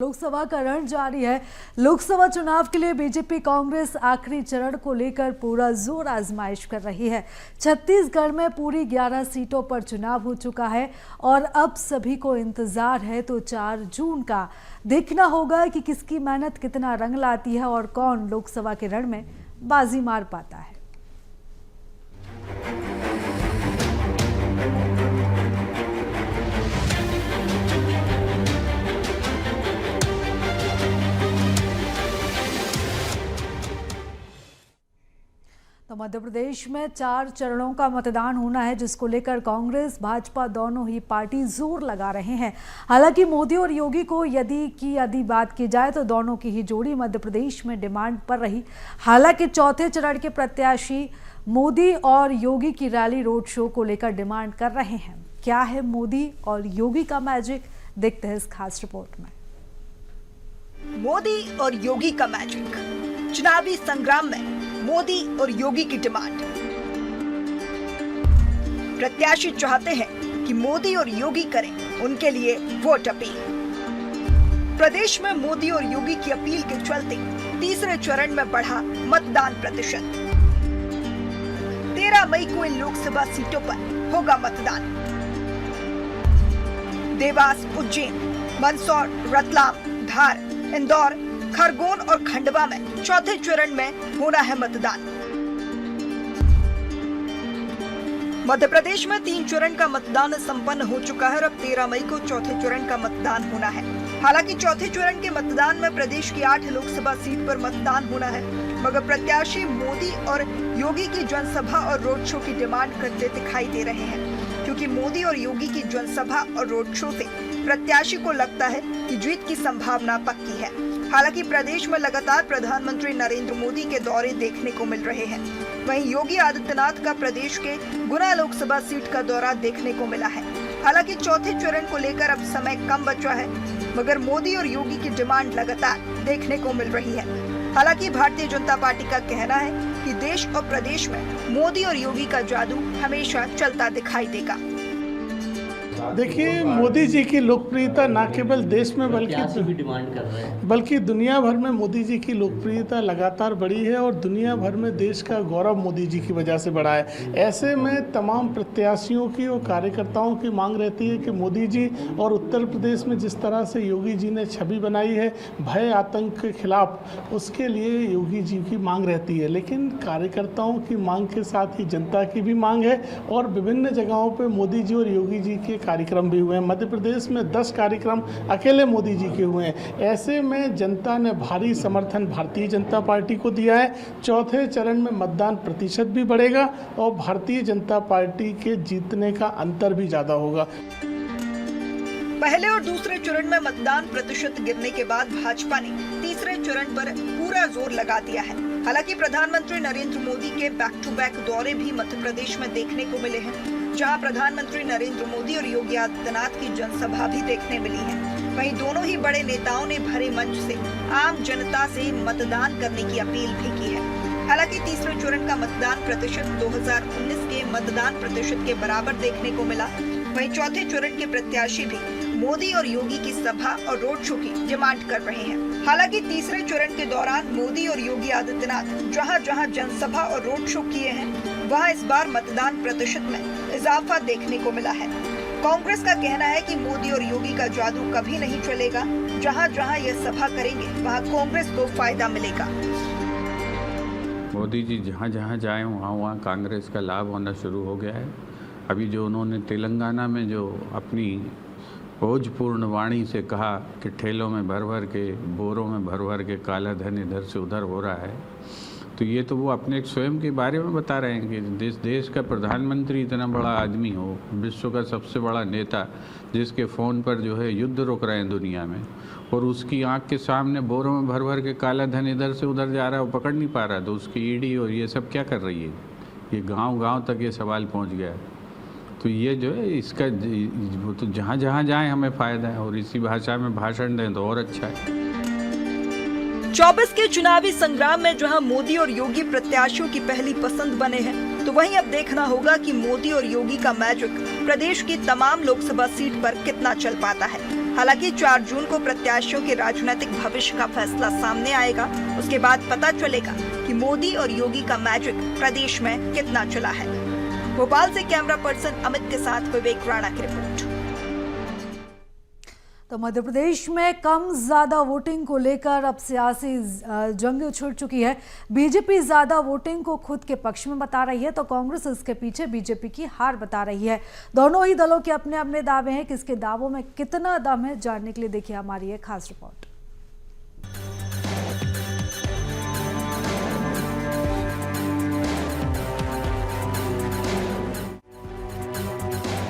लोकसभा का रण जारी है। लोकसभा चुनाव के लिए बीजेपी कांग्रेस आखिरी चरण को लेकर पूरा जोर आजमाइश कर रही है। छत्तीसगढ़ में पूरी 11 सीटों पर चुनाव हो चुका है और अब सभी को इंतजार है तो 4 जून का देखना होगा कि किसकी मेहनत कितना रंग लाती है और कौन लोकसभा के रण में बाजी मार पाता है। तो मध्य प्रदेश में 4 चरणों का मतदान होना है, जिसको लेकर कांग्रेस भाजपा दोनों ही पार्टी जोर लगा रहे हैं। हालांकि मोदी और योगी को यदि बात की जाए तो दोनों की ही जोड़ी मध्य प्रदेश में डिमांड पर रही। हालांकि चौथे चरण के प्रत्याशी मोदी और योगी की रैली रोड शो को लेकर डिमांड कर रहे हैं। क्या है मोदी और योगी का मैजिक, देखते हैं इस खास रिपोर्ट में। मोदी और योगी का मैजिक, चुनावी संग्राम में मोदी और योगी की डिमांड। प्रत्याशी चाहते हैं कि मोदी और योगी करें उनके लिए वोट अपील। प्रदेश में मोदी और योगी की अपील के चलते तीसरे चरण में बढ़ा मतदान प्रतिशत। 13 मई को इन लोकसभा सीटों पर होगा मतदान। देवास, उज्जैन, मंदसौर, रतलाम, धार, इंदौर, खरगोन और खंडवा में चौथे चरण में होना है मतदान। मध्य प्रदेश में 3 चरण का मतदान संपन्न हो चुका है और अब 13 मई को चौथे चरण का मतदान होना है। हालांकि चौथे चरण के मतदान में प्रदेश की 8 लोकसभा सीट पर मतदान होना है, मगर प्रत्याशी मोदी और योगी की जनसभा और रोड शो की डिमांड करते दिखाई दे रहे हैं, क्योंकि मोदी और योगी की जनसभा और रोड शो से प्रत्याशी को लगता है कि जीत की संभावना पक्की है। हालांकि प्रदेश में लगातार प्रधानमंत्री नरेंद्र मोदी के दौरे देखने को मिल रहे हैं। वहीं योगी आदित्यनाथ का प्रदेश के गुना लोकसभा सीट का दौरा देखने को मिला है। हालांकि चौथे चरण को लेकर अब समय कम बचा है, मगर मोदी और योगी की डिमांड लगातार देखने को मिल रही है। हालांकि भारतीय जनता पार्टी का कहना है कि देश और प्रदेश में मोदी और योगी का जादू हमेशा चलता दिखाई देगा। देखिए, मोदी जी की लोकप्रियता न केवल देश में बल्कि दुनिया भर में मोदी जी की लोकप्रियता लगातार बढ़ी है और दुनिया भर में देश का गौरव मोदी जी की वजह से बढ़ा है। ऐसे में तमाम प्रत्याशियों की और कार्यकर्ताओं की मांग रहती है कि मोदी जी और उत्तर प्रदेश में जिस तरह से योगी जी ने छवि बनाई है भय आतंक के खिलाफ, उसके लिए योगी जी की मांग रहती है। लेकिन कार्यकर्ताओं की मांग के साथ ही जनता की भी मांग है और विभिन्न जगहों पर मोदी जी और योगी जी के कार्यक्रम भी हुए हैं। मध्य प्रदेश में 10 कार्यक्रम अकेले मोदी जी के हुए हैं। ऐसे में जनता ने भारी समर्थन भारतीय जनता पार्टी को दिया है। चौथे चरण में मतदान प्रतिशत भी बढ़ेगा और भारतीय जनता पार्टी के जीतने का अंतर भी ज्यादा होगा। पहले और दूसरे चरण में मतदान प्रतिशत गिरने के बाद भाजपा ने तीसरे चरण पर पूरा जोर लगा दिया है। हालांकि प्रधानमंत्री नरेंद्र मोदी के बैक टू बैक दौरे भी मध्य प्रदेश में देखने को मिले हैं, जहां प्रधानमंत्री नरेंद्र मोदी और योगी आदित्यनाथ की जनसभा भी देखने मिली है। वहीं दोनों ही बड़े नेताओं ने भरे मंच से आम जनता से मतदान करने की अपील भी की है। हालांकि तीसरे चरण का मतदान प्रतिशत 2019 के मतदान प्रतिशत के बराबर देखने को मिला। वहीं चौथे चरण के प्रत्याशी भी मोदी और योगी की सभा और रोड शो की डिमांड कर रहे हैं। हालांकि तीसरे चरण के दौरान मोदी और योगी आदित्यनाथ जहां जहां जनसभा और रोड शो किए हैं, वहां इस बार मतदान प्रतिशत में इजाफा देखने को मिला है। कांग्रेस का कहना है कि मोदी और योगी का जादू कभी नहीं चलेगा। जहां जहां ये सभा करेंगे वहां कांग्रेस को फायदा मिलेगा। मोदी जी जहां जहां जाए वहां कांग्रेस का लाभ होना शुरू हो गया है। अभी जो उन्होंने तेलंगाना में जो अपनी ओजपूर्ण वाणी से कहा कि ठेलों में भर भर के, बोरों में भर भर के काला धन इधर से उधर हो रहा है, तो ये तो वो अपने स्वयं के बारे में बता रहे हैं कि देश का प्रधानमंत्री इतना बड़ा आदमी हो, विश्व का सबसे बड़ा नेता, जिसके फ़ोन पर जो है युद्ध रोक रहे हैं दुनिया में, और उसकी आंख के सामने बोरों में भर भर के काला धन इधर से उधर जा रहा है, वो पकड़ नहीं पा रहा, तो उसकी ईडी और ये सब क्या कर रही है। ये गांव-गांव तक ये सवाल पहुंच गया है। तो ये जो है इसका वो तो जहाँ जहाँ जाए हमें फ़ायदा है, और इसी भाषा में भाषण दें तो और अच्छा है। 24 के चुनावी संग्राम में जहां मोदी और योगी प्रत्याशियों की पहली पसंद बने हैं, तो वहीं अब देखना होगा कि मोदी और योगी का मैजिक प्रदेश की तमाम लोकसभा सीट पर कितना चल पाता है। हालांकि 4 जून को प्रत्याशियों के राजनीतिक भविष्य का फैसला सामने आएगा। उसके बाद पता चलेगा कि मोदी और योगी का मैजिक प्रदेश में कितना चला है। भोपाल से कैमरा पर्सन अमित के साथ विवेक राणा की रिपोर्ट। तो मध्य प्रदेश में कम ज्यादा वोटिंग को लेकर अब सियासी जंग छिड़ चुकी है। बीजेपी ज्यादा वोटिंग को खुद के पक्ष में बता रही है तो कांग्रेस इसके पीछे बीजेपी की हार बता रही है। दोनों ही दलों के अपने अपने दावे हैं। किसके दावों में कितना दम है, जानने के लिए देखिए हमारी एक खास रिपोर्ट।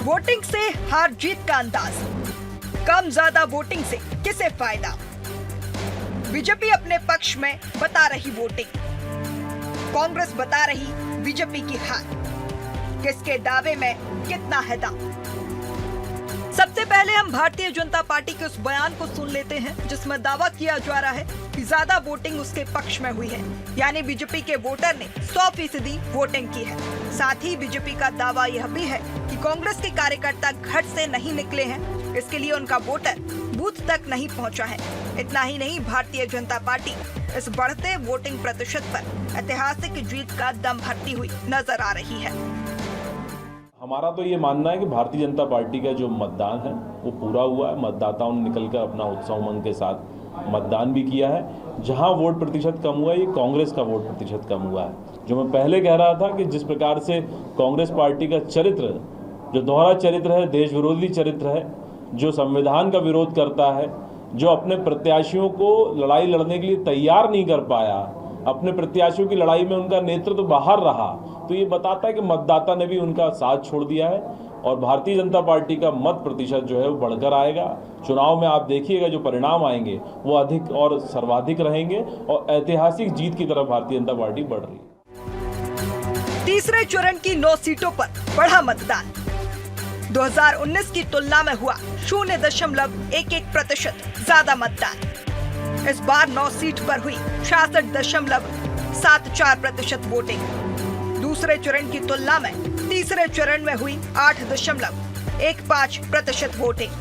वोटिंग से हार जीत का अंदाज, कम ज्यादा वोटिंग से किसे फायदा? बीजेपी अपने पक्ष में बता रही वोटिंग, कांग्रेस बता रही बीजेपी की हार। किसके दावे में कितना है दम? सबसे पहले हम भारतीय जनता पार्टी के उस बयान को सुन लेते हैं जिसमें दावा किया जा रहा है कि ज्यादा वोटिंग उसके पक्ष में हुई है, यानी बीजेपी के वोटर ने 100% वोटिंग की है। साथ ही बीजेपी का दावा यह भी है कि कांग्रेस के कार्यकर्ता घर से नहीं निकले हैं, इसके लिए उनका वोटर बूथ तक नहीं पहुंचा है। इतना ही नहीं, भारतीय जनता पार्टी इस बढ़ते वोटिंग प्रतिशत पर ऐतिहासिक जीत का दम भरती हुई नजर आ रही है। हमारा तो ये मानना है कि भारतीय जनता पार्टी का जो मतदान है वो पूरा हुआ है। मतदाताओं ने निकलकर अपना उत्साह उमंग के साथ मतदान भी किया है। जहां वोट प्रतिशत कम हुआ है, ये कांग्रेस का वोट प्रतिशत कम हुआ है। जो मैं पहले कह रहा था कि जिस प्रकार से कांग्रेस पार्टी का चरित्र, जो दोहरा चरित्र है, देश विरोधी चरित्र है, जो संविधान का विरोध करता है, जो अपने प्रत्याशियों को लड़ाई लड़ने के लिए तैयार नहीं कर पाया, अपने प्रत्याशियों की लड़ाई में उनका नेतृत्व तो बाहर रहा, तो ये बताता है कि मतदाता ने भी उनका साथ छोड़ दिया है और भारतीय जनता पार्टी का मत प्रतिशत जो है वो बढ़कर आएगा। चुनाव में आप देखिएगा जो परिणाम आएंगे वो अधिक और सर्वाधिक रहेंगे और ऐतिहासिक जीत की तरफ भारतीय जनता पार्टी बढ़ रही है। तीसरे चरण की 9 सीटों पर बढ़ा मतदान। 2019 की तुलना में हुआ 0.11% ज्यादा मतदान। इस बार 9 सीट पर हुई 66.74% वोटिंग। दूसरे चरण की तुलना में तीसरे चरण में हुई 8.15% वोटिंग।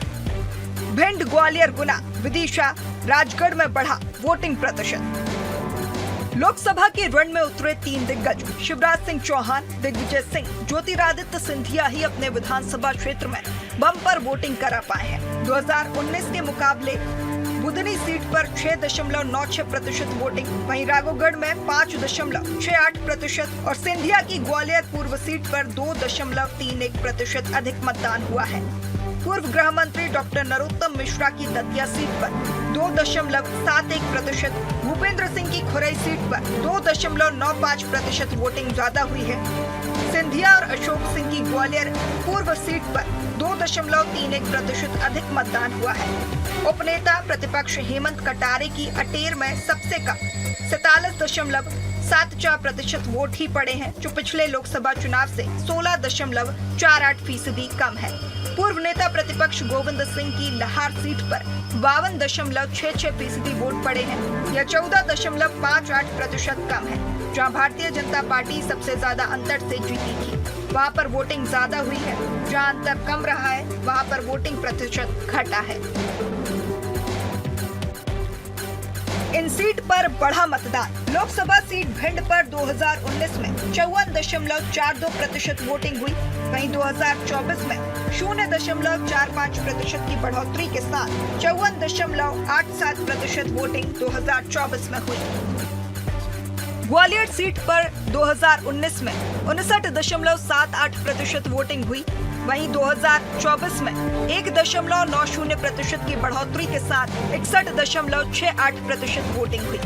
भिंड, ग्वालियर, गुना, विदिशा, राजगढ़ में बढ़ा वोटिंग प्रतिशत। लोकसभा के रण में उतरे 3 दिग्गज शिवराज सिंह चौहान, दिग्विजय सिंह, ज्योतिरादित्य सिंधिया ही अपने विधानसभा क्षेत्र में बम्पर वोटिंग करा पाए हैं। 2019 के मुकाबले बुधनी सीट पर 6.96% वोटिंग, वहीं राघोगढ़ में 5.68% और सिंधिया की ग्वालियर पूर्व सीट पर 2.31% अधिक मतदान हुआ है। पूर्व गृह मंत्री डॉक्टर नरोत्तम मिश्रा की दतिया सीट पर 2.71%, भूपेंद्र सिंह की खुरई सीट पर 2.95% वोटिंग ज्यादा हुई है। सिंधिया और अशोक सिंह की ग्वालियर पूर्व सीट पर 2.31% अधिक मतदान हुआ है। उपनेता प्रतिपक्ष हेमंत कटारे की अटेर में सबसे कम 47.74% वोट ही पड़े हैं, जो पिछले लोकसभा चुनाव से 16.48% कम है। पूर्व नेता प्रतिपक्ष गोविंद सिंह की लहार सीट पर 52.66% वोट पड़े हैं, यह 14.58% कम है। जहां भारतीय जनता पार्टी सबसे ज्यादा अंतर से जीती थी, वहां पर वोटिंग ज्यादा हुई है। जहां अंतर कम रहा है, वहां पर वोटिंग प्रतिशत घटा है। इन सीट पर बढ़ा मतदान। लोकसभा सीट भिंड पर 2019 में 54.42% वोटिंग हुई, वहीं 2024 में 0.45% की बढ़ोतरी के साथ 54.87% वोटिंग 2024 में हुई। ग्वालियर सीट पर 2019 में 59.78% वोटिंग हुई, वहीं 2024 में 1.90% की बढ़ोतरी के साथ 61.68% वोटिंग हुई।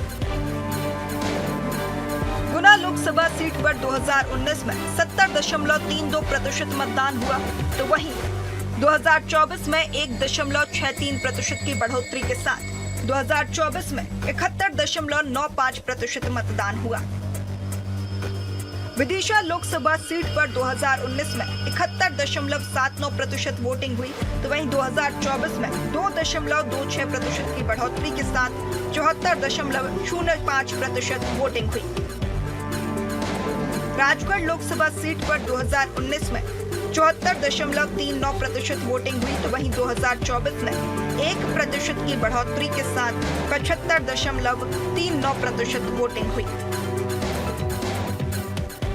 गुना लोकसभा सीट पर 2019 में 70.32% मतदान हुआ, तो वहीं 2024 में 1.63% की बढ़ोतरी के साथ 2024 में 71.95% मतदान हुआ। विदिशा लोकसभा सीट पर 2019 में 71.79% वोटिंग हुई, तो वहीं 2024 में 2.26% की बढ़ोतरी के साथ 74.05% वोटिंग हुई। राजगढ़ लोकसभा सीट पर 2019 में 74.39% वोटिंग हुई, तो वहीं 2024 में 1% की बढ़ोतरी के साथ 75.39% वोटिंग हुई।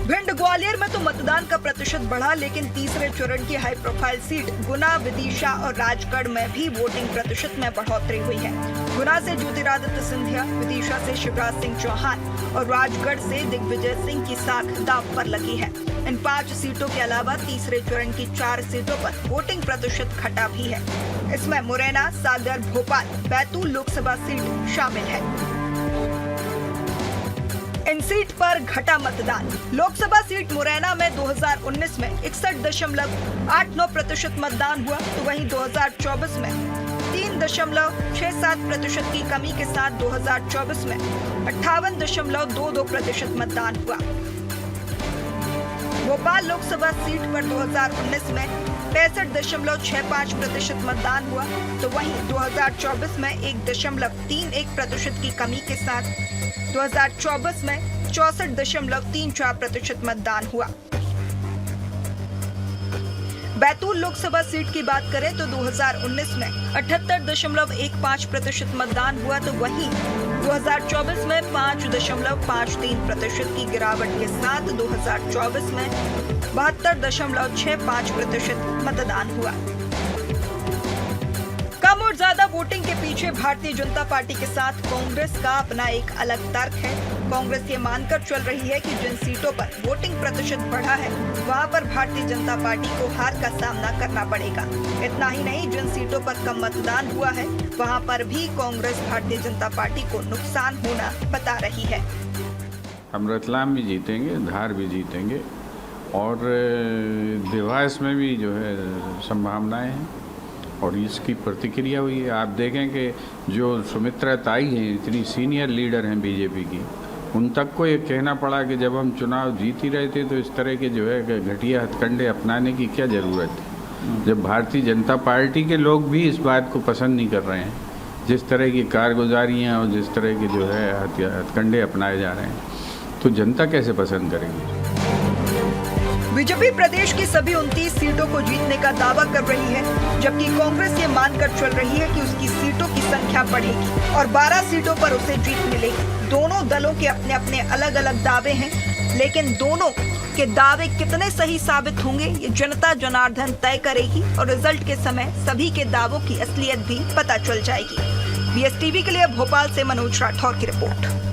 भिंड ग्वालियर में तो मतदान का प्रतिशत बढ़ा, लेकिन तीसरे चरण की हाई प्रोफाइल सीट गुना, विदिशा और राजगढ़ में भी वोटिंग प्रतिशत में बढ़ोतरी हुई है। गुना से ज्योतिरादित्य सिंधिया, विदिशा से शिवराज सिंह चौहान और राजगढ़ से दिग्विजय सिंह की साख दांव पर लगी है। इन 5 सीटों के अलावा तीसरे चरण की 4 सीटों पर वोटिंग प्रतिशत घटा भी है। इसमें मुरैना, सागर, भोपाल, बैतूल लोकसभा सीट शामिल है। इन सीट पर घटा मतदान। लोकसभा सीट मुरैना में 2019 में 61.89% मतदान हुआ, तो वहीं 2024 में 3.67% की कमी के साथ 2024 में 58.22% मतदान हुआ। भोपाल लोकसभा सीट पर 2019 में 65.65% मतदान हुआ, तो वहीं 2024 में 1.31% की कमी के साथ 2024 में 64.34% मतदान हुआ। बैतूल लोकसभा सीट की बात करें तो 2019 में 78.15% मतदान हुआ, तो वहीं 2024 में 5.53% की गिरावट के साथ 2024 में 72.65% मतदान हुआ। कम और ज्यादा वोटिंग के पीछे भारतीय जनता पार्टी के साथ कांग्रेस का अपना एक अलग तर्क है। कांग्रेस ये मानकर चल रही है कि जिन सीटों पर वोटिंग प्रतिशत बढ़ा है, वहां पर भारतीय जनता पार्टी को हार का सामना करना पड़ेगा। इतना ही नहीं, जिन सीटों पर कम मतदान हुआ है, वहां पर भी कांग्रेस भारतीय जनता पार्टी को नुकसान होना बता रही है। हम रतलाम भी जीतेंगे, धार भी जीतेंगे और देवास में भी जो है संभावनाएं हैं और इसकी प्रतिक्रिया हुई है। आप देखें कि जो सुमित्रा ताई हैं, इतनी सीनियर लीडर हैं बीजेपी की, उन तक को ये कहना पड़ा कि जब हम चुनाव जीत ही रहे थे तो इस तरह के जो है घटिया हथकंडे अपनाने की क्या ज़रूरत थी, जब भारतीय जनता पार्टी के लोग भी इस बात को पसंद नहीं कर रहे हैं। जिस तरह की कारगुजारियाँ और जिस तरह के जो है हथकंडे अपनाए जा रहे हैं, तो जनता कैसे पसंद करेगी। बीजेपी प्रदेश की सभी 29 सीटों को जीतने का दावा कर रही है, जबकि कांग्रेस ये मानकर चल रही है कि उसकी सीटों की संख्या बढ़ेगी और 12 सीटों पर उसे जीत मिलेगी। दोनों दलों के अपने अपने अलग अलग दावे हैं, लेकिन दोनों के दावे कितने सही साबित होंगे, ये जनता जनार्दन तय करेगी और रिजल्ट के समय सभी के दावों की असलियत भी पता चल जाएगी। BSTV के लिए भोपाल से मनोज राठौर की रिपोर्ट।